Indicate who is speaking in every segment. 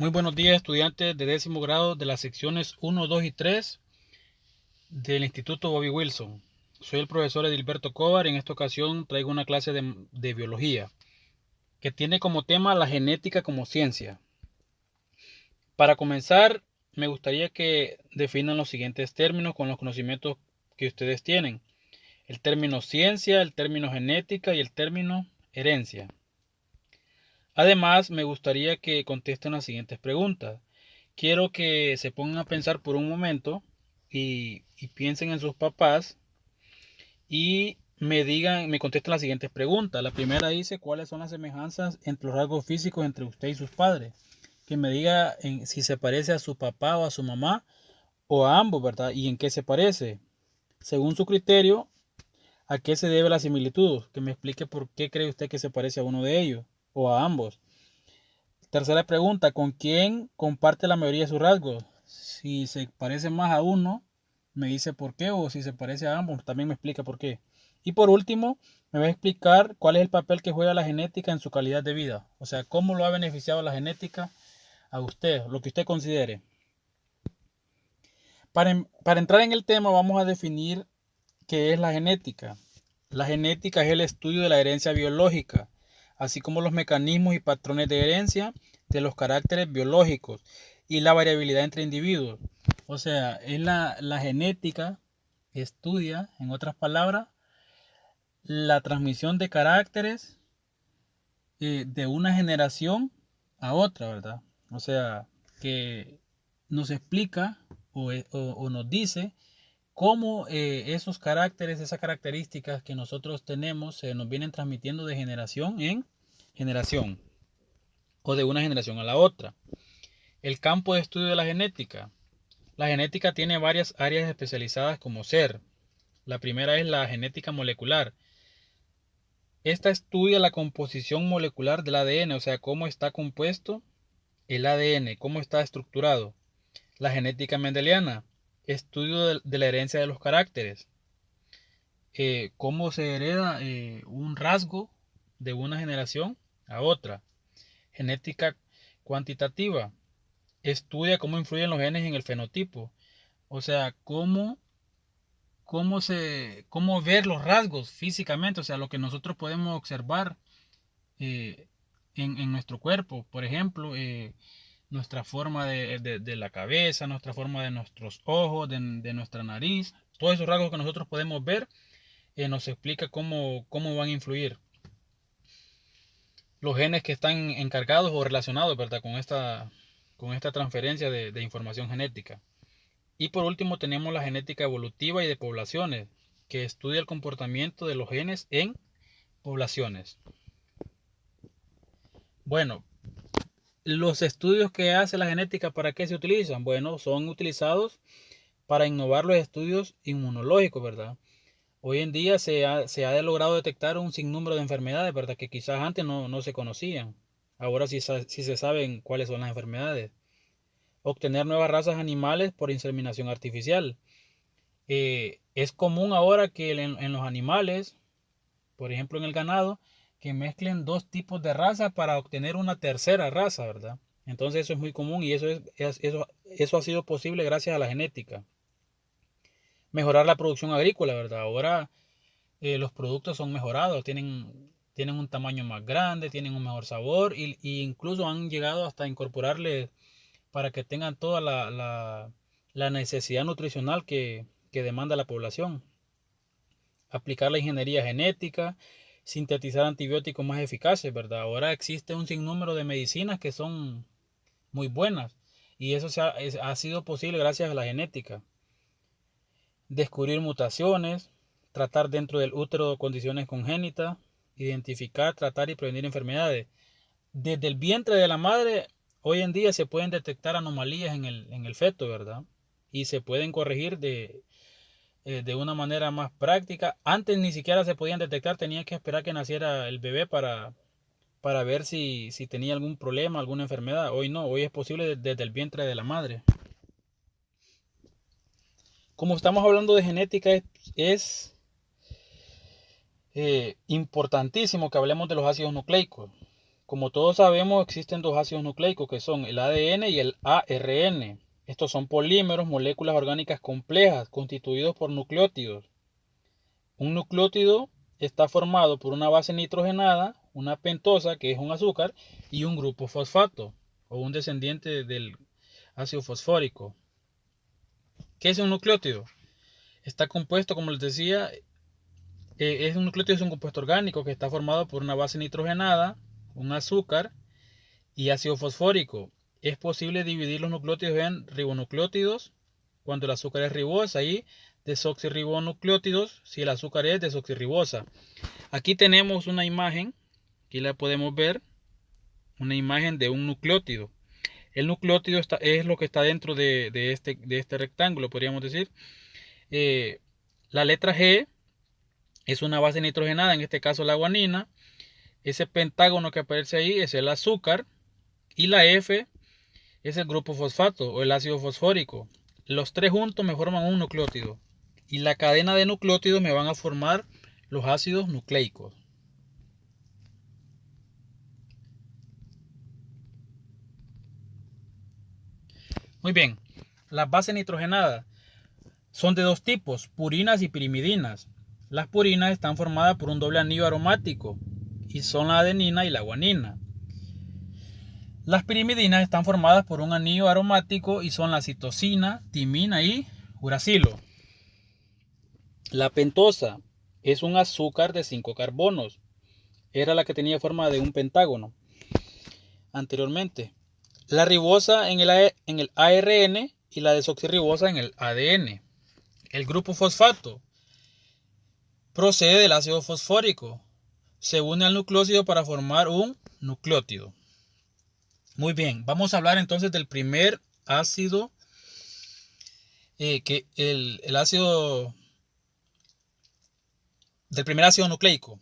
Speaker 1: Muy buenos días, estudiantes de décimo grado de las secciones 1, 2 y 3 del Instituto Bobby Wilson. Soy el profesor Edilberto Cobar y en esta ocasión traigo una clase de biología que tiene como tema la genética como ciencia. Para comenzar, me gustaría que definan los siguientes términos con los conocimientos que ustedes tienen. El término ciencia, el término genética y el término herencia. Además, me gustaría que contesten las siguientes preguntas. Quiero que se pongan a pensar por un momento y piensen en sus papás y me contesten las siguientes preguntas. La primera dice, ¿cuáles son las semejanzas entre los rasgos físicos entre usted y sus padres? Que me diga si se parece a su papá o a su mamá o a ambos, ¿verdad? Y en qué se parece. Según su criterio, ¿a qué se debe la similitud? Que me explique por qué cree usted que se parece a uno de ellos o a ambos. Tercera pregunta, ¿con quién comparte la mayoría de sus rasgos? Si se parece más a uno, me dice por qué, o si se parece a ambos, también me explica por qué. Y por último, me va a explicar cuál es el papel que juega la genética en su calidad de vida. O sea, cómo lo ha beneficiado la genética a usted, lo que usted considere. Para entrar en el tema, vamos a definir qué es la genética. La genética es el estudio de la herencia biológica, así como los mecanismos y patrones de herencia de los caracteres biológicos y la variabilidad entre individuos. O sea, es la genética estudia, en otras palabras, la transmisión de caracteres de una generación a otra, ¿verdad? O sea, que nos explica o nos dice cómo esos caracteres, esas características que nosotros tenemos se nos vienen transmitiendo de generación en generación o de una generación a la otra. El campo de estudio de la genética. La genética tiene varias áreas especializadas como ser. La primera es la genética molecular. Esta estudia la composición molecular del ADN, o sea, cómo está compuesto el ADN, cómo está estructurado. La genética mendeliana, estudio de la herencia de los caracteres. Cómo se hereda un rasgo de una generación a otra. Genética cuantitativa estudia cómo influyen los genes en el fenotipo, o sea, cómo ver los rasgos físicamente, o sea, lo que nosotros podemos observar eh, en nuestro cuerpo, por ejemplo, nuestra forma de la cabeza, nuestra forma de nuestros ojos, de nuestra nariz, todos esos rasgos que nosotros podemos ver nos explica cómo van a influir los genes que están encargados o relacionados, ¿verdad? Con esta transferencia de información genética. Y por último tenemos la genética evolutiva y de poblaciones, que estudia el comportamiento de los genes en poblaciones. Bueno, los estudios que hace la genética, ¿para qué se utilizan? Bueno, son utilizados para innovar los estudios inmunológicos, ¿verdad? Hoy en día se ha logrado detectar un sinnúmero de enfermedades, ¿verdad? Que quizás antes no se conocían. Ahora sí se saben cuáles son las enfermedades. Obtener nuevas razas animales por inseminación artificial. Es común ahora que en los animales, por ejemplo en el ganado, que mezclen dos tipos de raza para obtener una tercera raza, ¿verdad? Entonces eso es muy común y eso ha sido posible gracias a la genética. Mejorar la producción agrícola, ¿verdad? Ahora los productos son mejorados, tienen un tamaño más grande, tienen un mejor sabor y incluso han llegado hasta incorporarle para que tengan toda la necesidad nutricional que demanda la población. Aplicar la ingeniería genética, sintetizar antibióticos más eficaces, ¿verdad? Ahora existe un sinnúmero de medicinas que son muy buenas y eso ha sido posible gracias a la genética. Descubrir mutaciones, tratar dentro del útero condiciones congénitas, identificar, tratar y prevenir enfermedades. Desde el vientre de la madre, hoy en día se pueden detectar anomalías en el feto, ¿verdad? Y se pueden corregir de una manera más práctica. Antes ni siquiera se podían detectar, tenía que esperar que naciera el bebé para ver si tenía algún problema, alguna enfermedad. Hoy no, hoy es posible desde el vientre de la madre. Como estamos hablando de genética, es importantísimo que hablemos de los ácidos nucleicos. Como todos sabemos, existen dos ácidos nucleicos que son el ADN y el ARN. Estos son polímeros, moléculas orgánicas complejas constituidos por nucleótidos. Un nucleótido está formado por una base nitrogenada, una pentosa, que es un azúcar, y un grupo fosfato, o un descendiente del ácido fosfórico. ¿Qué es un nucleótido? Está compuesto, como les decía, un nucleótido es un compuesto orgánico que está formado por una base nitrogenada, un azúcar y ácido fosfórico. Es posible dividir los nucleótidos en ribonucleótidos cuando el azúcar es ribosa y desoxirribonucleótidos si el azúcar es desoxirribosa. Aquí tenemos una imagen, aquí la podemos ver, una imagen de un nucleótido. El nucleótido es lo que está dentro de este rectángulo, podríamos decir. La letra G es una base nitrogenada, en este caso la guanina. Ese pentágono que aparece ahí es el azúcar. Y la F es el grupo fosfato o el ácido fosfórico. Los tres juntos me forman un nucleótido. Y la cadena de nucleótidos me van a formar los ácidos nucleicos. Muy bien, las bases nitrogenadas son de dos tipos, purinas y pirimidinas. Las purinas están formadas por un doble anillo aromático y son la adenina y la guanina. Las pirimidinas están formadas por un anillo aromático y son la citosina, timina y uracilo. La pentosa es un azúcar de 5 carbonos. Era la que tenía forma de un pentágono anteriormente. La ribosa en el ARN y la desoxirribosa en el ADN. El grupo fosfato procede del ácido fosfórico. Se une al nucleósido para formar un nucleótido. Muy bien, vamos a hablar entonces del primer ácido, del primer ácido nucleico.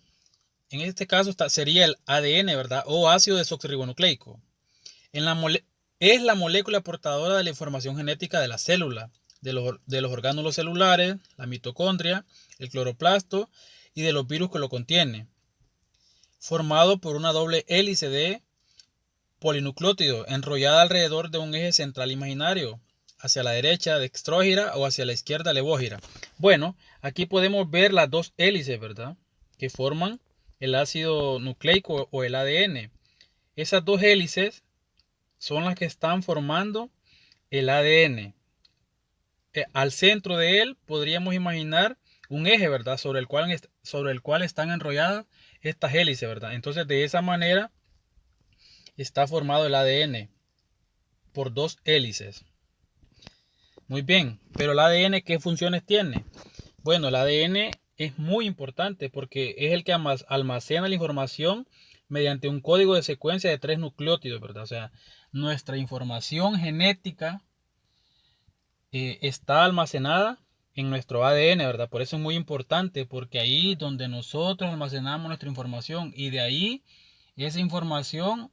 Speaker 1: En este caso sería el ADN, ¿verdad? O ácido desoxirribonucleico. Es la molécula portadora de la información genética de la célula, de los orgánulos celulares, la mitocondria, el cloroplasto y de los virus que lo contienen. Formado por una doble hélice de polinucleótido enrollada alrededor de un eje central imaginario, hacia la derecha dextrógira o hacia la izquierda levógira. Bueno, aquí podemos ver las dos hélices, ¿verdad? Que forman el ácido nucleico o el ADN. Esas dos hélices son las que están formando el ADN. Al centro de él podríamos imaginar un eje, ¿verdad? Sobre el cual están enrolladas estas hélices, ¿verdad? Entonces, de esa manera está formado el ADN por dos hélices. Muy bien, pero el ADN, ¿qué funciones tiene? Bueno, el ADN es muy importante porque es el que almacena la información mediante un código de secuencia de 3 nucleótidos, ¿verdad? O sea, nuestra información genética está almacenada en nuestro ADN, ¿verdad? Por eso es muy importante, porque ahí es donde nosotros almacenamos nuestra información y de ahí esa información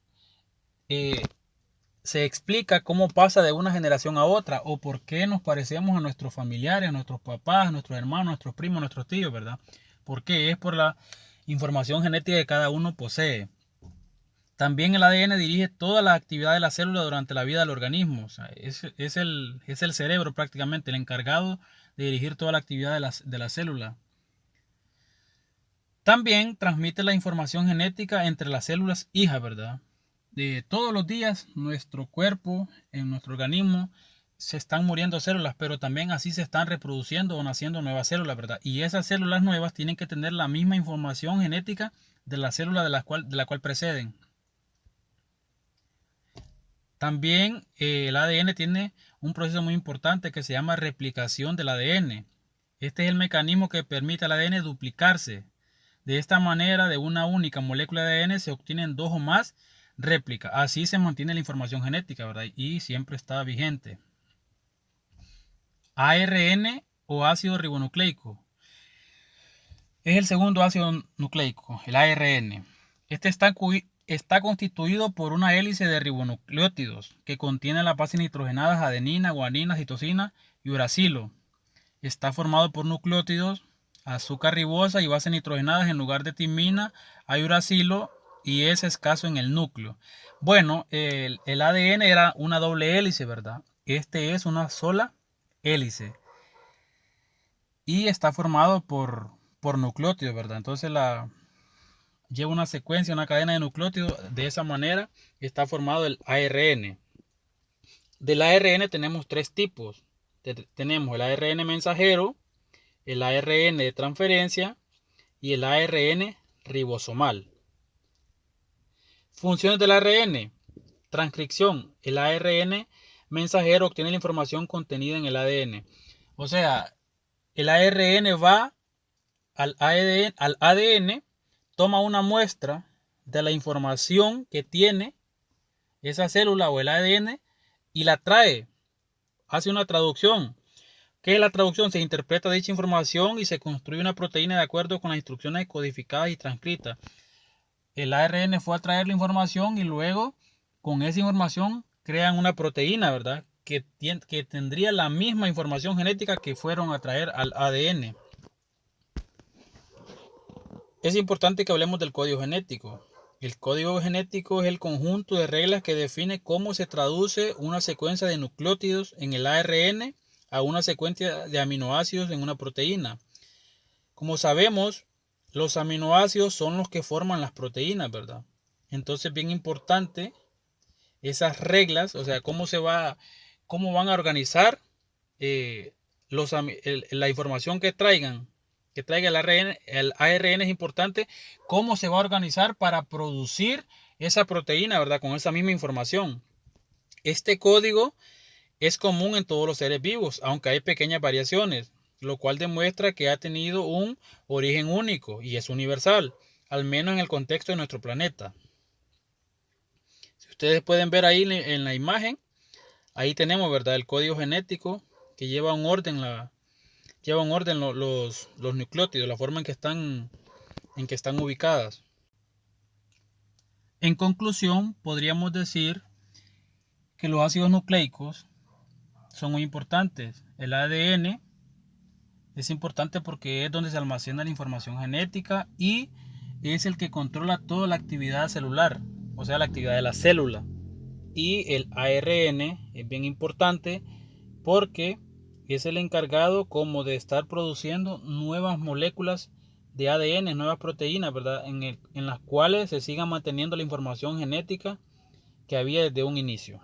Speaker 1: se explica cómo pasa de una generación a otra o por qué nos parecemos a nuestros familiares, a nuestros papás, a nuestros hermanos, a nuestros primos, a nuestros tíos, ¿verdad? Porque es por la información genética que cada uno posee. También el ADN dirige toda la actividad de la célula durante la vida del organismo. O sea, es el cerebro prácticamente el encargado de dirigir toda la actividad de la célula. También transmite la información genética entre las células hijas, ¿verdad? De todos los días nuestro cuerpo, en nuestro organismo, se están muriendo células, pero también así se están reproduciendo o naciendo nuevas células, ¿verdad? Y esas células nuevas tienen que tener la misma información genética de la célula de la cual preceden. También el ADN tiene un proceso muy importante que se llama replicación del ADN. Este es el mecanismo que permite al ADN duplicarse. De esta manera, de una única molécula de ADN se obtienen 2 o más réplicas. Así se mantiene la información genética, ¿verdad? Y siempre está vigente. ARN o ácido ribonucleico. Es el segundo ácido nucleico, el ARN. Este está constituido por una hélice de ribonucleótidos que contiene las bases nitrogenadas adenina, guanina, citosina y uracilo. Está formado por nucleótidos, azúcar ribosa y bases nitrogenadas. En lugar de timina hay uracilo y es escaso en el núcleo. Bueno, el ADN era una doble hélice, ¿verdad? Este es una sola hélice y está formado por nucleótidos, ¿verdad? Entonces lleva una secuencia, una cadena de nucleótidos. De esa manera está formado el ARN. Del ARN tenemos tres tipos. Tenemos el ARN mensajero, el ARN de transferencia y el ARN ribosomal. Funciones del ARN. Transcripción. El ARN mensajero obtiene la información contenida en el ADN. O sea, el ARN va al ADN, toma una muestra de la información que tiene esa célula o el ADN y la trae, hace una traducción. ¿Qué es la traducción? Se interpreta dicha información y se construye una proteína de acuerdo con las instrucciones codificadas y transcritas. El ARN fue a traer la información y luego con esa información crean una proteína, ¿verdad? Que tendría la misma información genética que fueron a traer al ADN. Es importante que hablemos del código genético. El código genético es el conjunto de reglas que define cómo se traduce una secuencia de nucleótidos en el ARN a una secuencia de aminoácidos en una proteína. Como sabemos, los aminoácidos son los que forman las proteínas, ¿verdad? Entonces, bien importante esas reglas, o sea, cómo van a organizar la información que traiga el ARN es importante, cómo se va a organizar para producir esa proteína, ¿verdad? Con esa misma información. Este código es común en todos los seres vivos, aunque hay pequeñas variaciones, lo cual demuestra que ha tenido un origen único y es universal, al menos en el contexto de nuestro planeta. Si ustedes pueden ver ahí en la imagen, ahí tenemos, ¿verdad? El código genético que lleva un orden, los nucleótidos, la forma en que están ubicadas. En conclusión, podríamos decir que los ácidos nucleicos son muy importantes. El ADN es importante porque es donde se almacena la información genética y es el que controla toda la actividad celular, o sea, la actividad de la célula. Y el ARN es bien importante porque es el encargado como de estar produciendo nuevas moléculas de ADN, nuevas proteínas, ¿verdad? En las cuales se siga manteniendo la información genética que había desde un inicio.